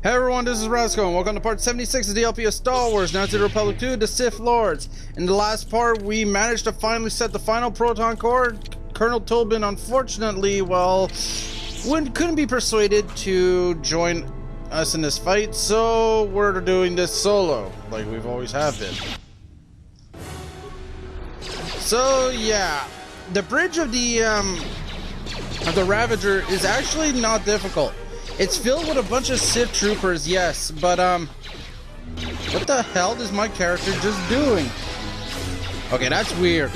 Hey everyone, this is Rasco, and welcome to part 76 of the LP of Star Wars, Knights of the Republic 2, The Sith Lords. In the last part, we managed to finally set the final proton core. Colonel Tobin, unfortunately, well, couldn't be persuaded to join us in this fight, so we're doing this solo, like we've always have been. So yeah, the bridge of the Ravager is actually not difficult. It's filled with a bunch of Sith troopers, yes, but what the hell is my character just doing? Okay, that's weird.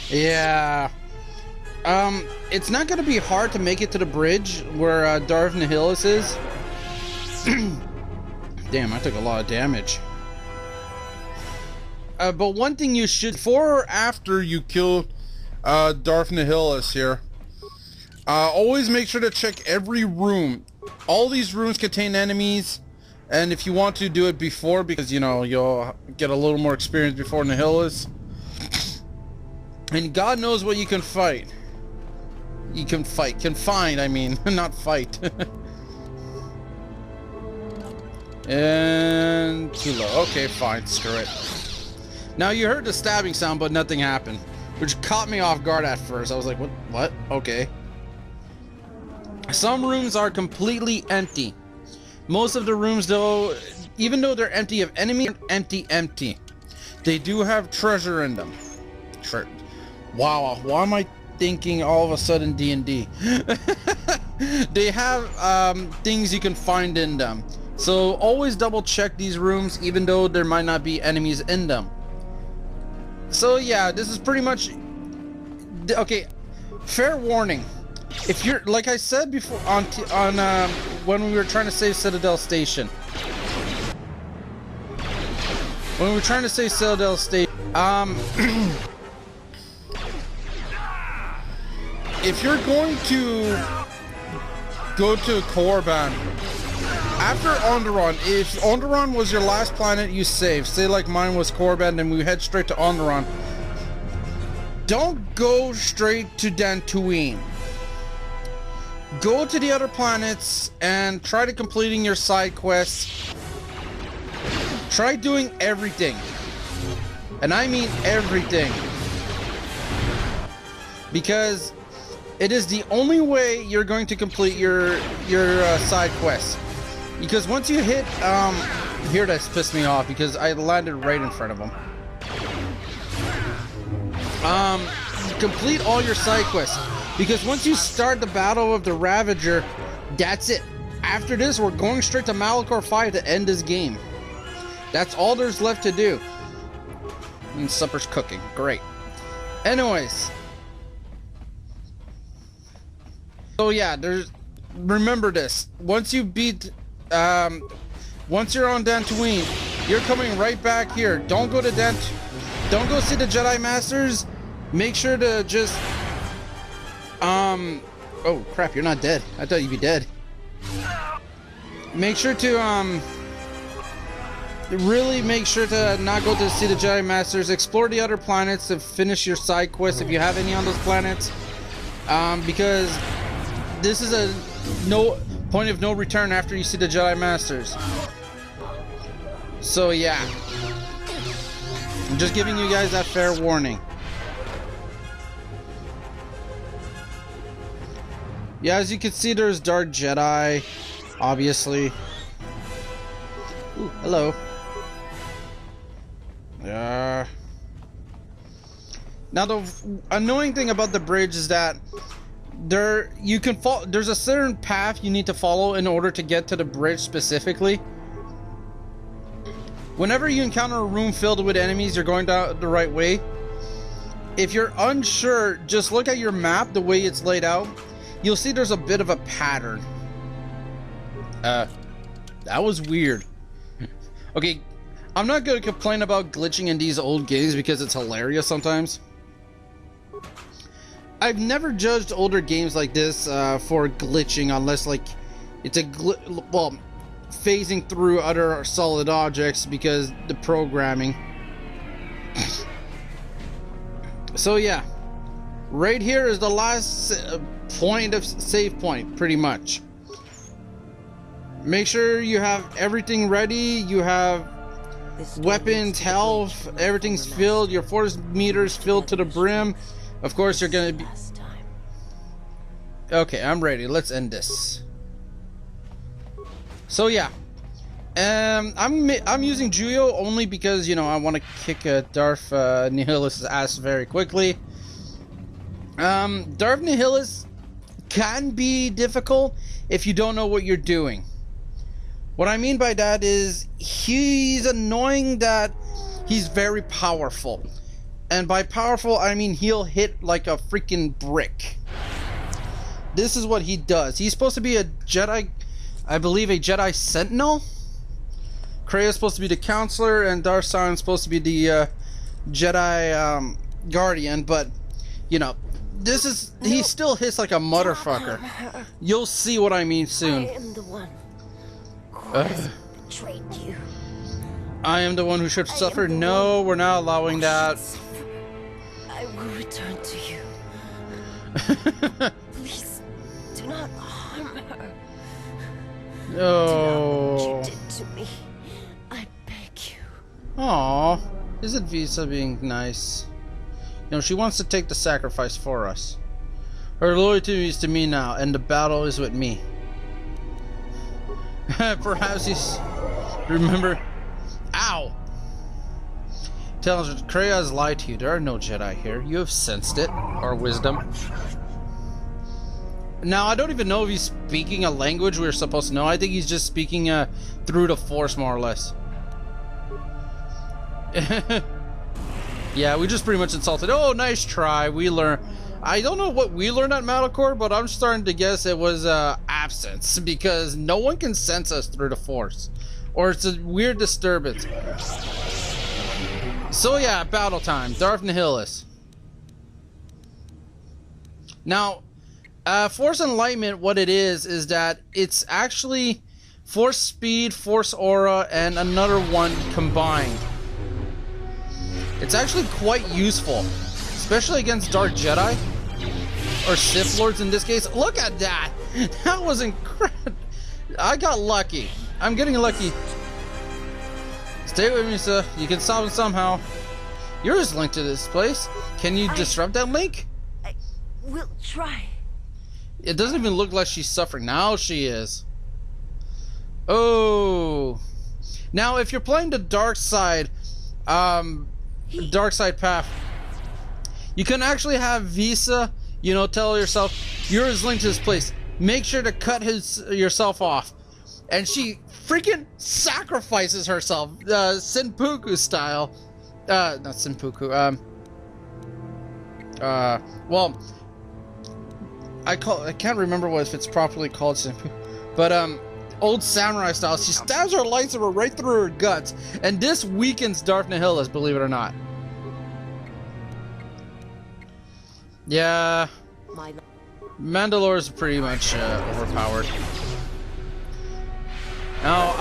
Yeah. It's not gonna be hard to make it to the bridge where Darth Nihilus is. Damn, I took a lot of damage. But one thing you should, before or after you kill Darth Nihilus here, always make sure to check every room. All these rooms contain enemies, and if you want to do it before, because you know you'll get a little more experience before Nihilus. And God knows what you can fight. You can find, I mean, not fight. And too low. Okay, fine, screw it. Now you heard the stabbing sound, but nothing happened, which caught me off guard at first. I was like, what? Okay. Some rooms are completely empty. Most of the rooms, though, even though they're empty of enemy, empty, they do have treasure in them. Wow, why am I thinking all of a sudden D&D? They have things you can find in them. So always double check these rooms, even though there might not be enemies in them. So yeah, this is pretty much okay. Fair warning: if you're, like I said before on when we were trying to save Citadel Station, if you're going to go to Korriban after Onderon, if Onderon was your last planet you saved, say like mine was Korriban, then we head straight to Onderon, don't go straight to Dantooine. Go to the other planets and try to completing your side quests. Try doing everything, and I mean everything, because it is the only way you're going to complete your side quests. Because once you hit, here that's pissed me off because I landed right in front of him. Complete all your side quests, because once you start the Battle of the Ravager, that's it. After this, we're going straight to Malachor 5 to end this game. That's all there's left to do. And supper's cooking. Great. Anyways. So yeah, remember this. Once you beat, once you're on Dantooine, you're coming right back here. Don't go to don't go see the Jedi Masters. Make sure to just, oh crap, you're not dead. I thought you'd be dead. Make sure to, really make sure to not go to see the Jedi Masters. Explore the other planets to finish your side quests if you have any on those planets. Because this is a point of no return after you see the Jedi Masters. So yeah, I'm just giving you guys that fair warning. Yeah, as you can see, there's Dark Jedi, obviously. Ooh, hello. Now the annoying thing about the bridge is that there's a certain path you need to follow in order to get to the bridge specifically. Whenever you encounter a room filled with enemies, you're going down the right way. If you're unsure, just look at your map, the way it's laid out. You'll see there's a bit of a pattern. That was weird. Okay, I'm not going to complain about glitching in these old games because it's hilarious sometimes. I've never judged older games like this for glitching, unless like it's a phasing through other solid objects, because the programming. So yeah, right here is the last point of save point, pretty much. Make sure you have everything ready. You have weapons, health, everything's filled. Your force meter's filled to the brim. Of course, you're gonna be. Okay, I'm ready. Let's end this. So yeah, I'm using Juyo only because, you know, I want to kick Darth Nihilus' ass very quickly. Darth Nihilus can be difficult if you don't know what you're doing. What I mean by that is he's annoying that he's very powerful. And by powerful, I mean he'll hit like a freaking brick. This is what he does. He's supposed to be a Jedi, I believe a Jedi Sentinel. Krea's supposed to be the counselor, and Darth Sion's supposed to be the Jedi Guardian, but, you know, this is, he still hits like a motherfucker. You'll see what I mean soon. I am the one who has betrayed you. I am the one who should suffer. No, we're not allowing that. I will return to you. Please, do not harm her. No. Do not what you did to me. I beg you. Aww. Is it Visa being nice? You know, she wants to take the sacrifice for us. Her loyalty is to me now, and the battle is with me. Perhaps he's... Remember... Ow! Tells her, Kreia has lied to you. There are no Jedi here. You have sensed it. Or wisdom. Now, I don't even know if he's speaking a language we're supposed to know. I think he's just speaking through the Force, more or less. Yeah, we just pretty much insulted. Oh, nice try. We learned... I don't know what we learned at Malachor, but I'm starting to guess it was absence, because no one can sense us through the Force. Or it's a weird disturbance. So yeah, battle time. Darth Nihilus. Now, Force Enlightenment, what it is that it's actually Force Speed, Force Aura, and another one combined. It's actually quite useful, especially against Dark Jedi, or Sith Lords in this case. Look at that! That was incredible. I got lucky. I'm getting lucky. Stay with me, sir. You can solve it somehow. You're just linked to this place. Can you disrupt that link? I will try. It doesn't even look like she's suffering. Now she is. Oh. Now, if you're playing the dark side, dark side path, you can actually have Visa, you know, tell yourself, you're just linked to this place. Make sure to cut yourself off. And she freaking sacrifices herself, Senpuku style. Not Senpuku. Well, I can't remember if it's properly called Senpuku, but old samurai style. She stabs her lightsaber right through her guts, and this weakens Darth Nihilus, believe it or not. Yeah, Mandalore is pretty much overpowered. Now,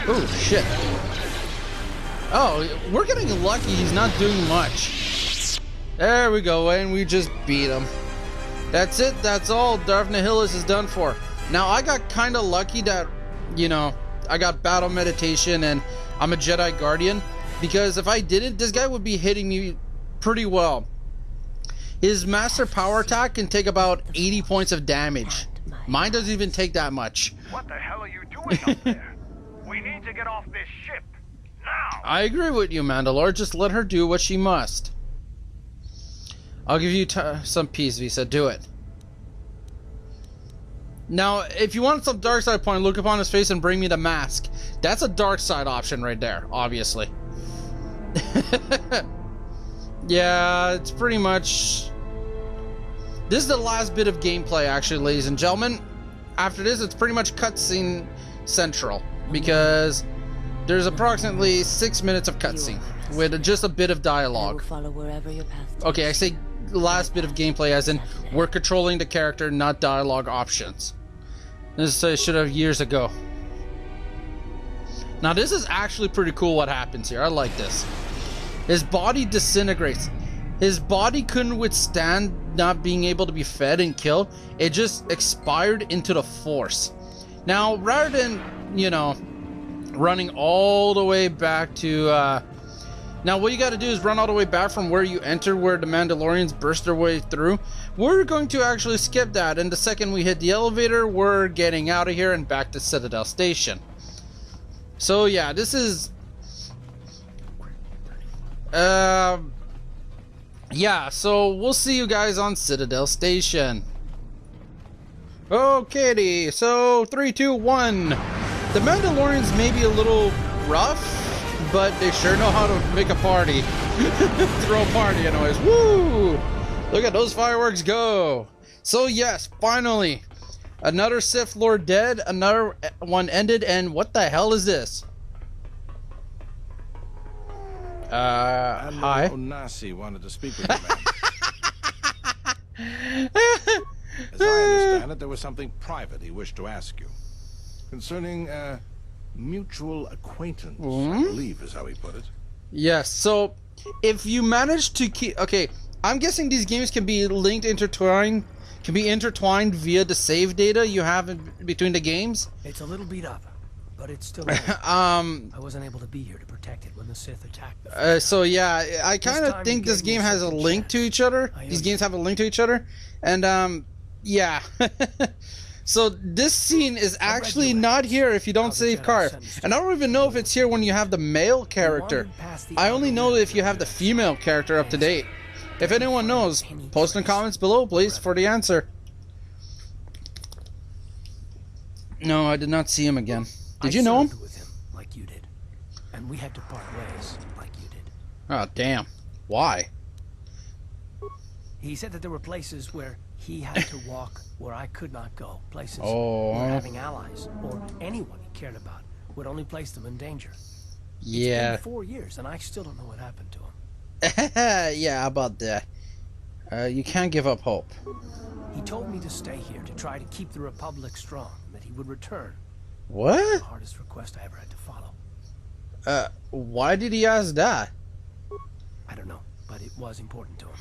oh shit. Oh, we're getting lucky he's not doing much. There we go, and we just beat him. That's it, that's all. Darth Nihilus is done for. Now, I got kind of lucky that, you know, I got battle meditation and I'm a Jedi Guardian, because if I didn't, this guy would be hitting me pretty well. His master power attack can take about 80 points of damage. Mine doesn't even take that much. What the hell are you doing up there? We need to get off this ship now. I agree with you, Mandalore. Just let her do what she must. I'll give you some peace, Visa. Do it. Now, if you want some dark side point, look upon his face and bring me the mask. That's a dark side option right there, obviously. Yeah, it's pretty much... This is the last bit of gameplay, actually, ladies and gentlemen. After this, it's pretty much cutscene central, because there's approximately 6 minutes of cutscene with just a bit of dialogue. Okay, I say last bit of gameplay as in we're controlling the character, not dialogue options. This I should have years ago. Now this is actually pretty cool what happens here. I like this. His body disintegrates. His body couldn't withstand not being able to be fed and killed. It just expired into the Force. Now, rather than, you know, running all the way back to... now, what you got to do is run all the way back from where you enter, where the Mandalorians burst their way through. We're going to actually skip that. And the second we hit the elevator, we're getting out of here and back to Citadel Station. So, yeah, this is... yeah, so we'll see you guys on Citadel Station. Okay, so 3, 2, 1. The Mandalorians may be a little rough, but they sure know how to make a party. Throw a party anyways. Woo! Look at those fireworks go. So yes, finally. Another Sith Lord dead, another one ended, and what the hell is this? Hi. Onasi wanted to speak with you, ma'am. As I understand it, there was something private he wished to ask you. Concerning a mutual acquaintance, I believe is how he put it. Yes, so if you manage to keep... Okay, I'm guessing these games can be linked, intertwined via the save data you have in between the games. It's a little beat up, but it's still I wasn't able to be here to protect it when the Sith attacked. So yeah, I kind of think this game has a link to each other. These games have a link to each other, and yeah. So this scene is actually not here if you don't save Karf, and I don't even know if it's here when you have the male character. I only know if you have the female character up to date. If anyone knows, post in the comments below, please, for the answer. No, I did not see him again. Did you know him? With him like you did, and we had to part ways like you did. Oh, damn. Why? He said that there were places where he had to walk where I could not go. Places Oh. where having allies or anyone he cared about would only place them in danger. Yeah. It's been 4 years, and I still don't know what happened to him. Yeah, about that. You can't give up hope. He told me to stay here to try to keep the Republic strong, and that he would return. What? The hardest request I ever had to follow. Why did he ask that? I don't know, but it was important to him.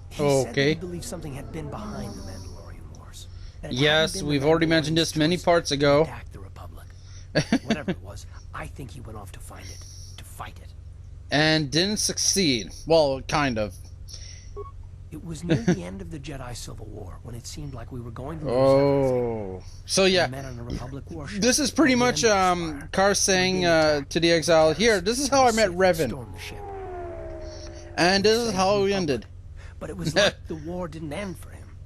He Okay. said that he believed something had been behind the Mandalorian Wars. That it Yes, hadn't been we've the already mentioned this Mandalorians' many choice parts to ago. attack the Republic. Whatever it was, I think he went off to find it, to fight it. And didn't succeed. Well, kind of. It was near the end of the Jedi Civil War when it seemed like we were going to lose Oh. So everything. yeah, We met on a Republic warship. this is pretty At the much end of the fire. Car saying We being attacked to the exile, here, this is how I met Sith Revan. stormed the ship. And this is how we ended. But it was like the war didn't end for him.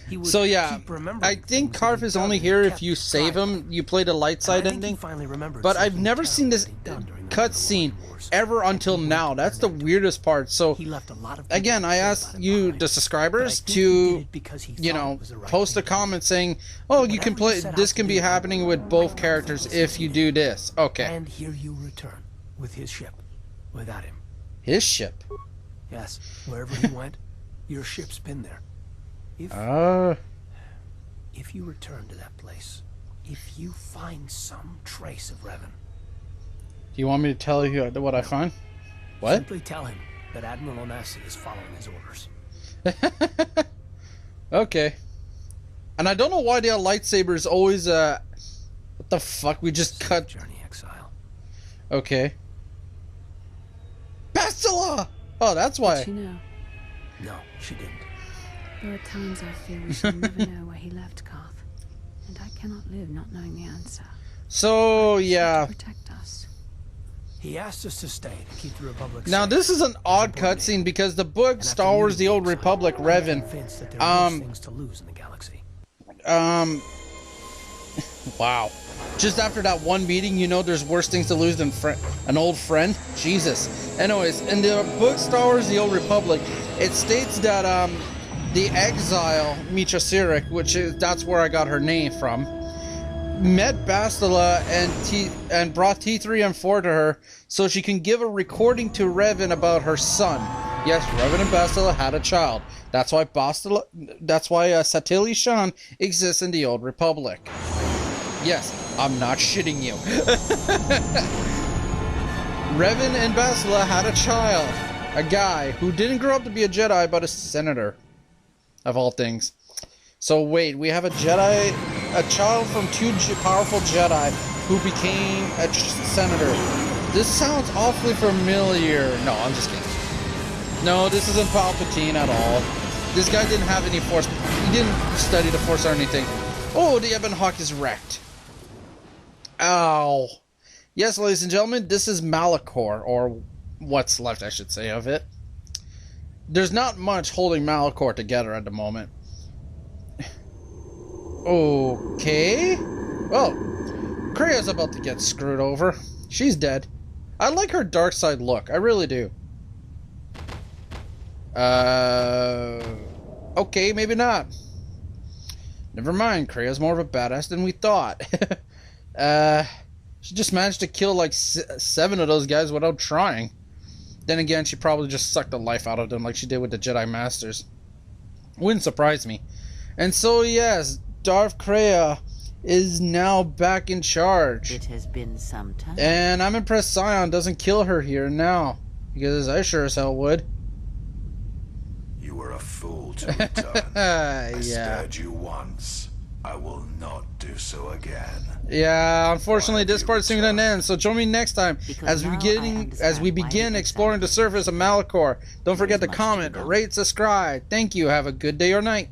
He would So yeah, keep remembering I think things that Karf he'd is done only and here if kept you save striving. him. You play the light And I side think he ending. finally remembered But I've something never seen this terrible that he'd done during the cutscene Mandalorian Wars. ever until now. That's the weirdest part. So He left a lot of people again, I to asked think about you, it the behind. But I subscribers, think he to did it because he you thought know, it was the right post a thing to do. comment saying, oh, you can Whatever play, you set this out can to be do, happening with both characters if you do this. Okay. And here you return with his ship, without him. His ship. Yes, wherever he went, your ship's been there. If you return to that place, if you find some trace of Revan, Do you want me to tell you what I find? What? simply tell him that Admiral Onasi is following his orders. Okay. And I don't know why the lightsabers always, what the fuck? We just cut. Journey exile. Okay. Bastila! Oh, that's why. Did you know? No, she didn't. There are times I feel we shall never know where he left Karth, and I cannot live not knowing the answer. So, yeah. To protect us. He asked us to stay to keep the Republic Now, safe. this is an odd cutscene because the book, And after Star Wars: The leaving Old exile, Republic, I'm Revan, convinced that there are worse things to lose in the galaxy. wow. Just after that one meeting, you know there's worse things to lose than an old friend? Jesus. Anyways, in the book Star Wars: The Old Republic, it states that the exile, Mitra Sirik, that's where I got her name from, met Bastila and brought T3 and 4 to her so she can give a recording to Revan about her son. Yes, Revan and Bastila had a child. That's why Satili Shan exists in the Old Republic. Yes, I'm not shitting you. Revan and Basila had a child. A guy who didn't grow up to be a Jedi, but a senator. Of all things. So wait, we have a Jedi, a child from two powerful Jedi who became a senator. This sounds awfully familiar. No, I'm just kidding. No, this isn't Palpatine at all. This guy didn't have any Force. He didn't study the Force or anything. Oh, the Ebon Hawk is wrecked. Ow. Yes, ladies and gentlemen, this is Malachor, or what's left, I should say, of it. There's not much holding Malachor together at the moment. Okay. Well, Kreia's about to get screwed over. She's dead. I like her dark side look. I really do. Okay, maybe not. Never mind. Kreia's more of a badass than we thought. She just managed to kill like 7 of those guys without trying. Then again, she probably just sucked the life out of them like she did with the Jedi Masters. Wouldn't surprise me. And so, yes, Darth Kreia is now back in charge. It has been some time. And I'm impressed Scion doesn't kill her here and now. Because I sure as hell would. You were a fool to return. I spared you once. I will not do so again. Yeah, unfortunately this part's soon gonna end, so join me next time as we begin exploring the surface of Malachor. Don't forget to comment, rate, subscribe. Thank you, have a good day or night.